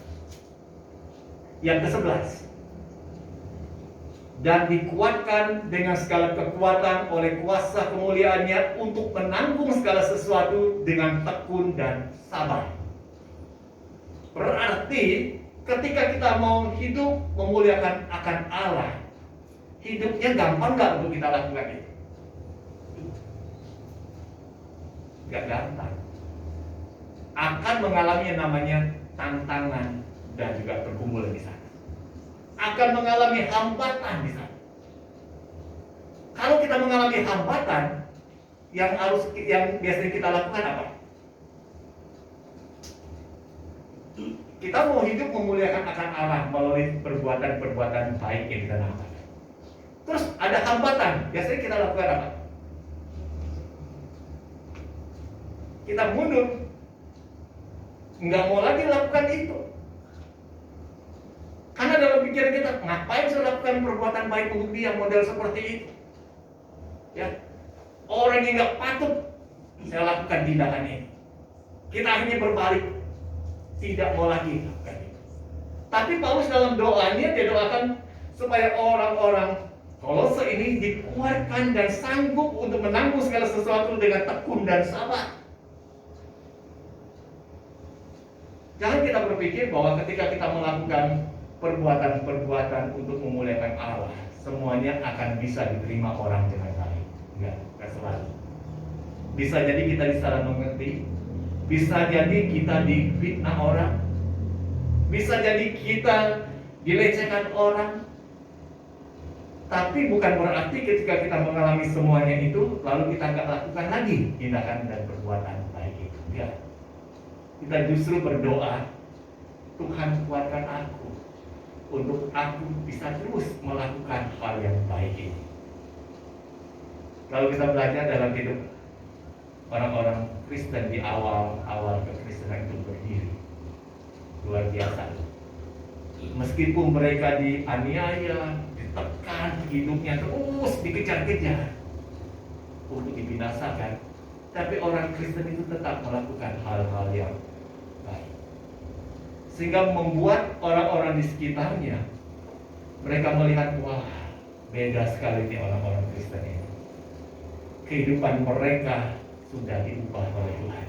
yang ke-11, dan dikuatkan dengan segala kekuatan oleh kuasa kemuliaannya untuk menanggung segala sesuatu dengan tekun dan sabar. Berarti ketika kita mau hidup memuliakan akan Allah, hidupnya gampang nggak untuk kita lakukan itu? Gak gampang. Akan mengalami yang namanya tantangan dan juga pergumulan di sana. Akan mengalami hambatan di sana. Kalau kita mengalami hambatan, yang biasanya kita lakukan apa? Kita mau hidup memuliakan akan Allah melalui perbuatan-perbuatan baik yang kita lakukan. Terus ada hambatan, biasanya kita lakukan apa? Kita mundur, nggak mau lagi lakukan itu. Karena dalam pikiran kita, ngapain saya lakukan perbuatan baik untuk dia model seperti itu? Ya, orang yang nggak patut saya lakukan tindakan ini. Kita akhirnya berbalik, tidak mau lagi lakukan itu. Tapi Paulus dalam doanya dia doakan supaya orang-orang Kolose ini dikuatkan dan sanggup untuk menanggung segala sesuatu dengan tekun dan sabar. Jangan kita berpikir bahwa ketika kita melakukan perbuatan-perbuatan untuk memuliakan Allah, semuanya akan bisa diterima orang dengan baik. Enggak selalu. Bisa jadi kita disalah mengerti, bisa jadi kita difitnah orang, bisa jadi kita dilecehkan orang. Tapi bukan berarti ketika kita mengalami semuanya itu, lalu kita nggak lakukan lagi tindakan dan perbuatan baik itu. Enggak. Kita justru berdoa, Tuhan kuatkan aku untuk aku bisa terus melakukan hal yang baik ini. Kalau kita belajar dalam hidup orang-orang Kristen di awal kekristenan itu berdiri, luar biasa. Meskipun mereka dianiaya, ditekan, hidupnya terus dikejar-kejar untuk dibinasakan, tapi orang Kristen itu tetap melakukan hal-hal yang baik, sehingga membuat orang-orang di sekitarnya mereka melihat, wah, beda sekali nih orang-orang Kristen ini. Kehidupan mereka sudah diubah oleh Tuhan.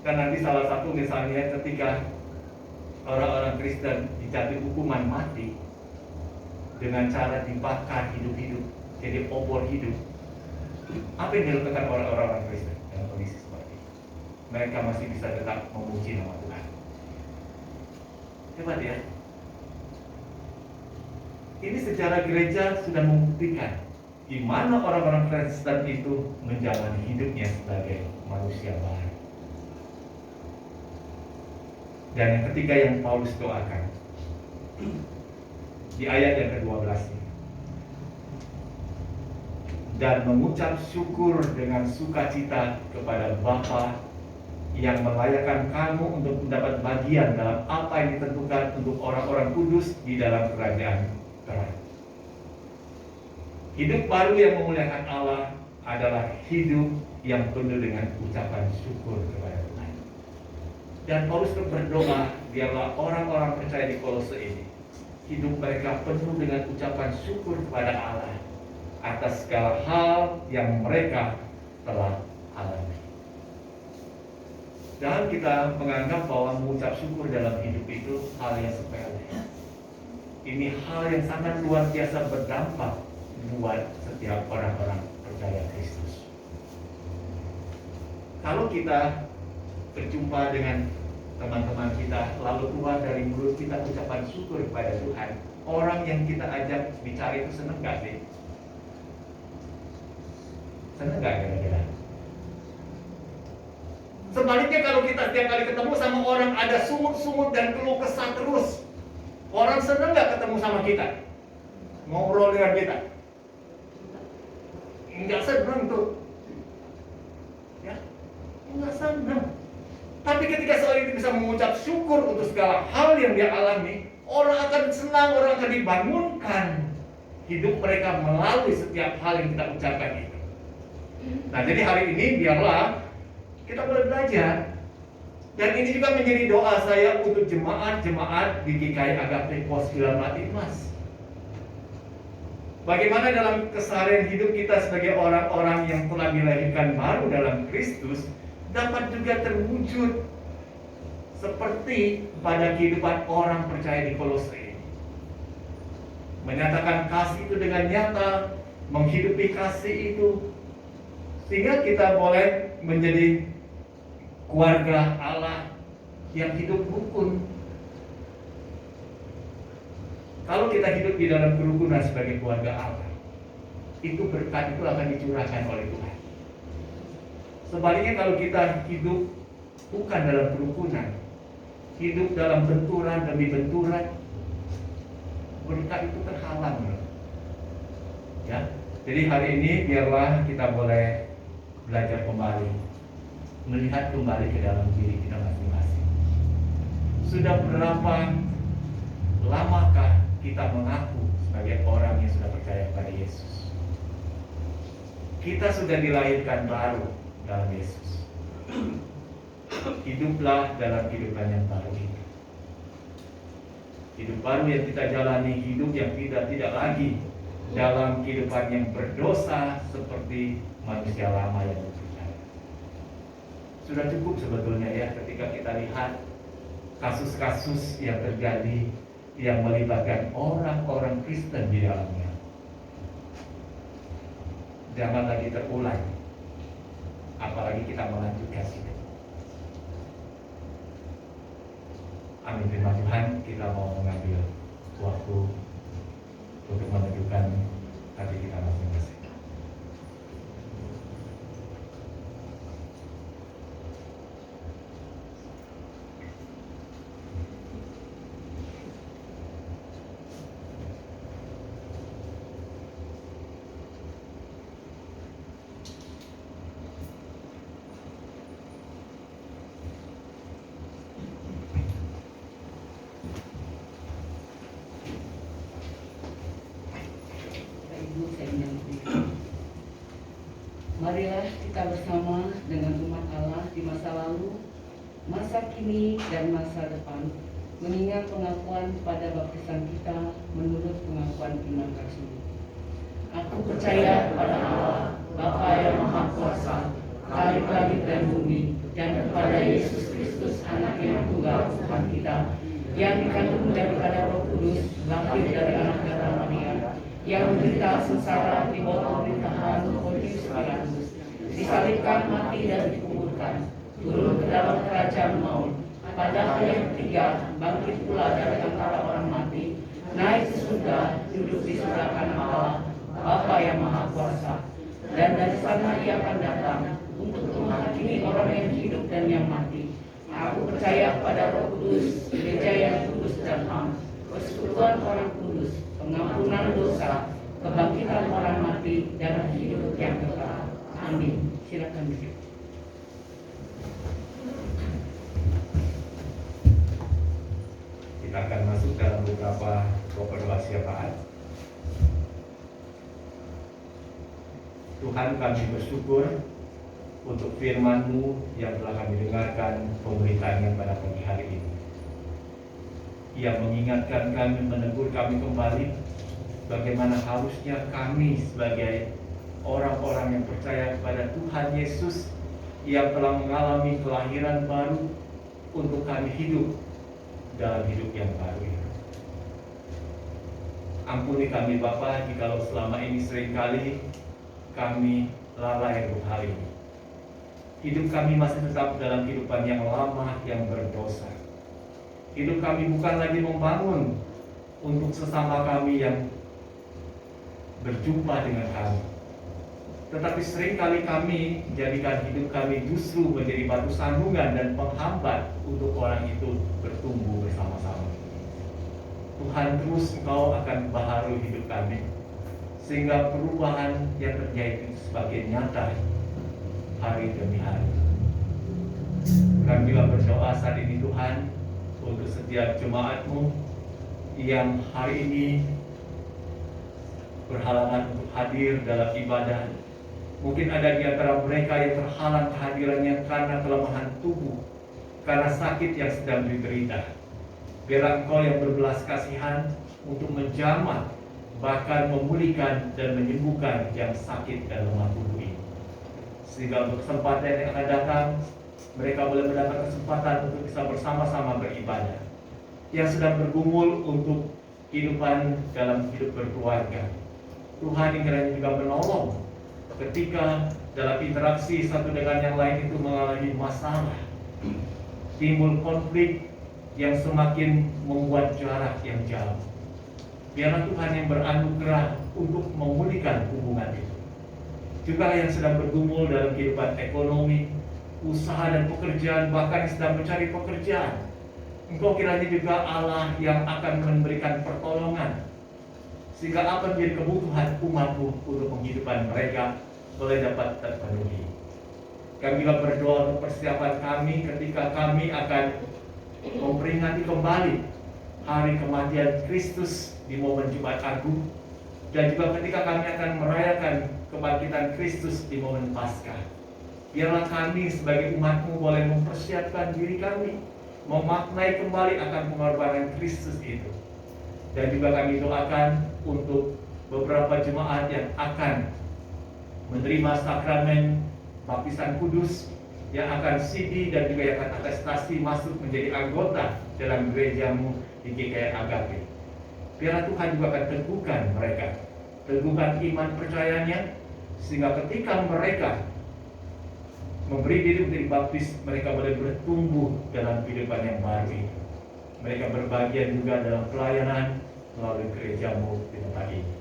Karena di salah satu misalnya ketika orang-orang Kristen dijatuhi hukuman mati dengan cara dibakar hidup-hidup jadi obor hidup, apa yang dilakukan oleh orang-orang Kristen dalam kondisi seperti ini? Mereka masih bisa tetap memuji nama Tuhan. Hebat ya. Ini sejarah gereja sudah membuktikan di mana orang-orang Kristen itu menjalani hidupnya sebagai manusia baru. Dan yang ketiga yang Paulus doakan di ayat yang ke-12 ini, dan mengucap syukur dengan sukacita kepada Bapa yang melayakkan kamu untuk mendapat bagian dalam apa yang ditentukan untuk orang-orang kudus di dalam kerajaan terang. Hidup baru yang memuliakan Allah adalah hidup yang penuh dengan ucapan syukur kepada Tuhan. Dan Paulus berdoa, biarlah orang-orang percaya di Kolose ini hidup mereka penuh dengan ucapan syukur kepada Allah atas segala hal yang mereka telah alami. Jangan kita menganggap bahwa mengucap syukur dalam hidup itu hal yang sepele. Ini hal yang sangat luar biasa berdampak buat setiap orang-orang percaya Kristus. Kalau kita berjumpa dengan teman-teman kita, lalu keluar dari mulut kita ucapan syukur kepada Tuhan, orang yang kita ajak bicara itu senang gak sih? Senang gak kira-kira? Sebaliknya kalau kita setiap kali ketemu sama orang ada sumut-sumut dan keluh kesah terus, orang senang gak ketemu sama kita? Ngobrol dengan kita? Enggak senang tuh. Ya, enggak senang. Tapi ketika seorang itu bisa mengucap syukur untuk segala hal yang dia alami, orang akan senang, orang akan dibangunkan hidup mereka melalui setiap hal yang kita ucapkan itu. Nah, jadi hari ini biarlah kita boleh belajar. Dan ini juga menjadi doa saya untuk jemaat-jemaat di GKI Agape Pos Pilar Mati Emas. Bagaimana dalam keseharian hidup kita sebagai orang-orang yang telah dilahirkan baru dalam Kristus dapat juga terwujud seperti pada kehidupan orang percaya di Kolose ini. Menyatakan kasih itu dengan nyata, menghidupi kasih itu, sehingga kita boleh menjadi keluarga Allah yang hidup rukun. Kalau kita hidup di dalam kerukunan sebagai keluarga Allah, itu berkat itu akan dicurahkan oleh Tuhan. Sebaliknya kalau kita hidup bukan dalam kerukunan, hidup dalam benturan demi benturan, berkat itu terhalang. Ya, jadi hari ini biarlah kita boleh belajar kembali, melihat kembali ke dalam diri kita masing-masing. Sudah berapa lamakah kita mengaku sebagai orang yang sudah percaya kepada Yesus? Kita sudah dilahirkan baru dalam Yesus. Hiduplah dalam kehidupan yang baru ini. Hidup baru yang kita jalani, hidup yang tidak lagi dalam kehidupan yang berdosa seperti manusia lama yang berpercaya. Sudah cukup sebetulnya ya ketika kita lihat kasus-kasus yang terjadi yang melibatkan orang-orang Kristen di dalamnya. Jangan lagi terulang, apalagi kita melanjutkan itu. Amin. Terima Tuhan, kita mau mengambil waktu untuk menunjukkan hati kita masing-masing. Marilah kita bersama dengan umat Allah di masa lalu, masa kini, dan masa depan, mengingat pengakuan pada baptisan kita menurut pengakuan iman Rasul. Aku percaya pada Allah, Bapa yang Maha Kuasa, Khalik langit dan bumi, dan kepada Yesus Kristus, Anak yang tunggal Tuhan kita, yang dikandung daripada Roh Kudus, lahir dari anak darah Maria, yang menderita sengsara di bawah pemerintahan Pontius Pilatus, disalibkan, mati dan dikuburkan, turun ke dalam kerajaan maut, pada hari yang ketiga bangkit pula dari antara orang mati, naik ke surga, duduk di sebelah kanan Allah, Bapa yang Maha Kuasa, dan dari sana ia akan datang untuk menghakimi orang yang hidup dan yang mati. Aku percaya pada Roh Kudus, gereja yang kudus dan am, persekutuan orang kudus, pengampunan dosa, kebangkitan orang mati, dan hidup yang kekal. Amin. Silakan duduk. Kita akan masuk dalam beberapa pokok doa syafaat. Tuhan, kami bersyukur untuk firman-Mu yang telah kami dengarkan pemberitaannya pada pagi hari ini. Ia mengingatkan kami, menegur kami kembali bagaimana harusnya kami sebagai orang-orang yang percaya kepada Tuhan Yesus yang telah mengalami kelahiran baru untuk kami hidup dalam hidup yang baru ini. Ampuni kami Bapa, jikalau selama ini seringkali kami lalai untuk hal ini. Hidup kami masih tetap dalam kehidupan yang lama yang berdosa. Hidup kami bukan lagi membangun untuk sesama kami yang berjumpa dengan kami, tetapi seringkali kami jadikan hidup kami justru menjadi batu sandungan dan penghambat untuk orang itu bertumbuh bersama-sama. Tuhan, terus Engkau akan baharui hidup kami, sehingga perubahan yang terjadi itu semakin nyata hari demi hari. Kami juga berdoa saat ini Tuhan untuk setiap jemaat-Mu yang hari ini berhalangan untuk hadir dalam ibadah. Mungkin ada di antara mereka yang terhalang kehadirannya karena kelemahan tubuh, karena sakit yang sedang diderita. Biarlah Engkau yang berbelas kasihan untuk menjamah, bahkan memulihkan dan menyembuhkan yang sakit dan lemah tubuh ini. Sehingga untuk kesempatan yang akan datang, mereka boleh mendapat kesempatan untuk bisa bersama-sama beribadah. Yang sedang bergumul untuk kehidupan dalam hidup berkeluarga, Tuhan yang kiranya juga menolong ketika dalam interaksi satu dengan yang lain itu mengalami masalah, timbul konflik yang semakin membuat jarak yang jauh. Biarlah Tuhan yang beranugerah untuk memulihkan hubungan itu. Juga yang sedang bergumul dalam kehidupan ekonomi, usaha dan pekerjaan, bahkan yang sedang mencari pekerjaan, Engkau kiranya juga Allah yang akan memberikan pertolongan, sehingga apa menjadi kebutuhan umat-Mu untuk penghidupan mereka boleh dapat terpenuhi. Kami juga berdoa untuk persiapan kami ketika kami akan memperingati kembali hari kematian Kristus di momen Jumat Agung, dan juga ketika kami akan merayakan kebangkitan Kristus di momen Paskah. Biarlah kami sebagai umat-Mu boleh mempersiapkan diri kami, memaknai kembali akan pengorbanan Kristus itu. Dan juga kami doakan untuk beberapa jemaat yang akan menerima sakramen baptisan kudus, yang akan sidi dan juga yang akan atestasi masuk menjadi anggota dalam gereja-Mu di GKI Agape. Biarlah Tuhan juga akan teguhkan mereka, teguhkan iman percayanya, sehingga ketika mereka memberi diri menjadi baptis, mereka boleh bertumbuh dalam kehidupan yang baru ini. Mereka berbagian juga dalam pelayanan melalui gereja-Mu di tempat ini.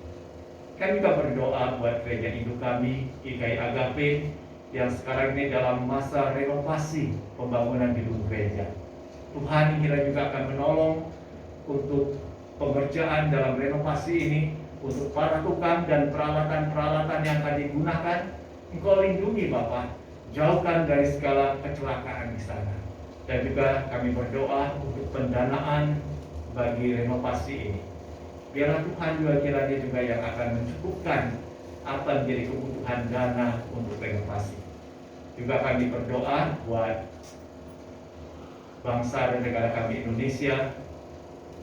Kami juga berdoa buat gereja induk kami, GKI Agape, yang sekarang ini dalam masa renovasi pembangunan gedung gereja. Tuhan kira juga akan menolong untuk pengerjaan dalam renovasi ini, untuk para tukang dan peralatan-peralatan yang akan digunakan. Engkau lindungi Bapa, jauhkan dari segala kecelakaan di sana. Dan juga kami berdoa untuk pendanaan bagi renovasi ini. Biarlah Tuhan juga kiranya juga yang akan mencukupkan apa menjadi kebutuhan dana untuk renovasi. Juga kami berdoa buat bangsa dan negara kami Indonesia.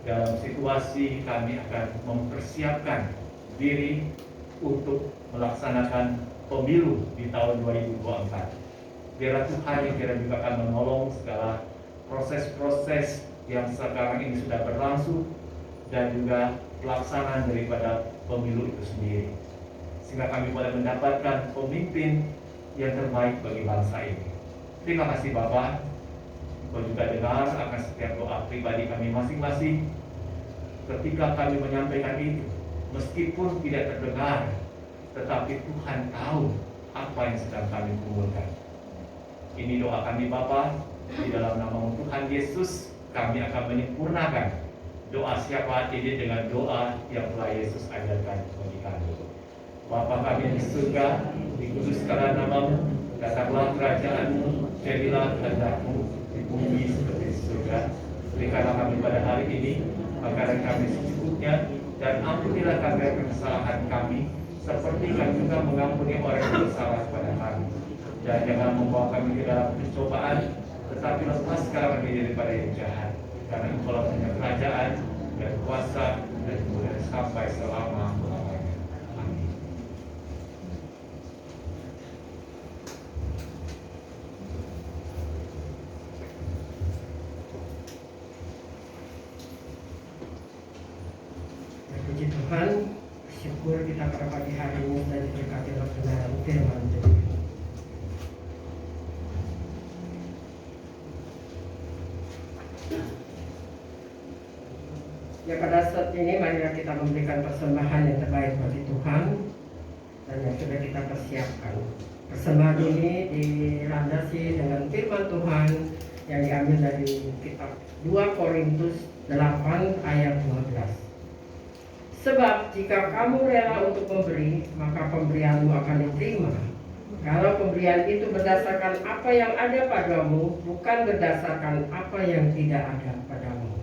Dalam situasi kami akan mempersiapkan diri untuk melaksanakan pemilu di tahun 2024. Biarlah Tuhan yang kira juga akan menolong segala proses-proses yang sekarang ini sudah berlangsung, dan juga pelaksanaan daripada pemilu itu sendiri, sehingga kami boleh mendapatkan pemimpin yang terbaik bagi bangsa ini. Terima kasih Bapak. Kau juga dengar akan setiap doa pribadi kami masing-masing. Ketika kami menyampaikan itu, meskipun tidak terdengar, tetapi Tuhan tahu apa yang sedang kami kumpulkan. Ini doa kami Bapa, di dalam nama Tuhan Yesus kami akan menyempurnakan doa syafaat ini dengan doa yang telah Yesus ajarkan bagi kami. Bapa kami di surga, dikuduskanlah namamu, datanglah kerajaanmu, jadilah kehendak-mu di bumi seperti di surga. Berikanlah kami pada hari ini makanan kami secukupnya, dan ampunilah kami kesalahan kami, seperti kami juga mengampuni orang yang bersalah kepada kami. Dan jangan membawa kami ke dalam pencobaan, tetapi lepaskanlah kami daripada yang jahat. Karena Engkau punya kerajaan dan kuasa dan kemuliaan sampai selama-lamanya. Amin. Puji Tuhan, syukur kita pada pagi hari ini sudah diberkati oleh kebenaran firman Tuhan. Ya, pada saat ini marilah kita memberikan persembahan yang terbaik bagi Tuhan dan yang sudah kita persiapkan. Persembahan ini dilandasi dengan firman Tuhan yang diambil dari kitab 2 Korintus 8 ayat 12. Sebab jika kamu rela untuk memberi, maka pemberianmu akan diterima. Kalau pemberian itu berdasarkan apa yang ada padamu, bukan berdasarkan apa yang tidak ada padamu.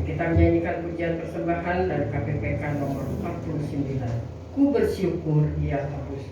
Kita menyanyikan pujian persembahan dari KPPK nomor 49. Ku bersyukur ia terus.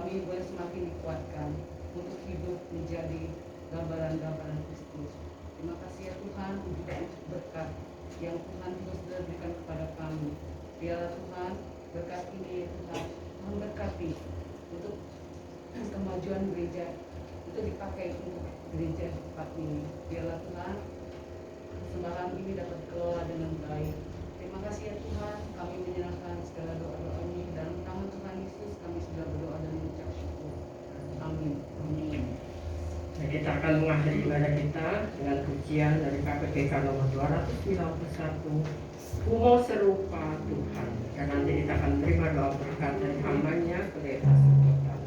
kami boleh semakin dikuatkan untuk hidup menjadi gambaran-gambaran Kristus. Terima kasih ya Tuhan juga untuk berkat yang Tuhan terus berikan kepada kami. Biarlah Tuhan berkat ini ya Tuhan memberkati untuk kemajuan gereja, itu dipakai untuk gereja tempat ini. Biarlah Tuhan persembahan ini dapat dikelola dengan baik. Terima kasih ya Tuhan, kami menyerahkan segala doa-doa ini dalam nama Tuhan Yesus. Kami sudah berdoa dan mengucap syukur. Amin. Amin. Nah, kita akan mengakhiri ibadah kita dengan pujian dari KPPK nomor 291, Bunga Serupa Tuhan. Dan nanti kita akan terima doa berkat dari hambanya Pendeta Sultan.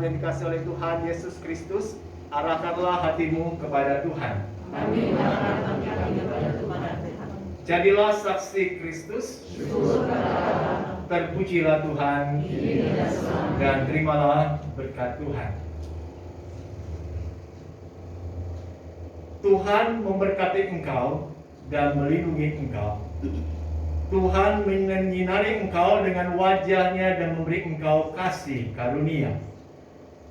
Yang dikasih oleh Tuhan Yesus Kristus, arahkanlah hatimu kepada Tuhan. Kami arahkan kami kepada Tuhan. Jadilah saksi Kristus, terpujilah Tuhan, dan terimalah berkat Tuhan. Tuhan memberkati engkau dan melindungi engkau. Tuhan menyinari engkau dengan wajah-Nya dan memberi engkau kasih karunia.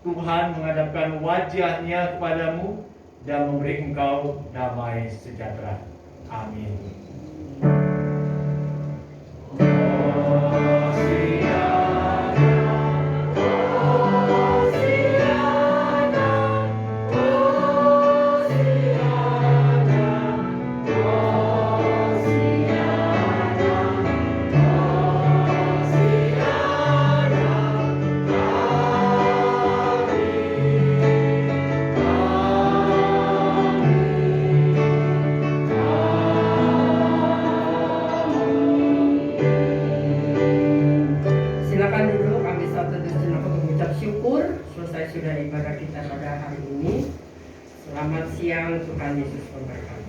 Tuhan menghadapkan wajah-Nya kepadamu dan memberi engkau damai sejahtera. Amin. Selesai sudah ibadah kita pada hari ini. Selamat siang, Tuhan Yesus memberkati.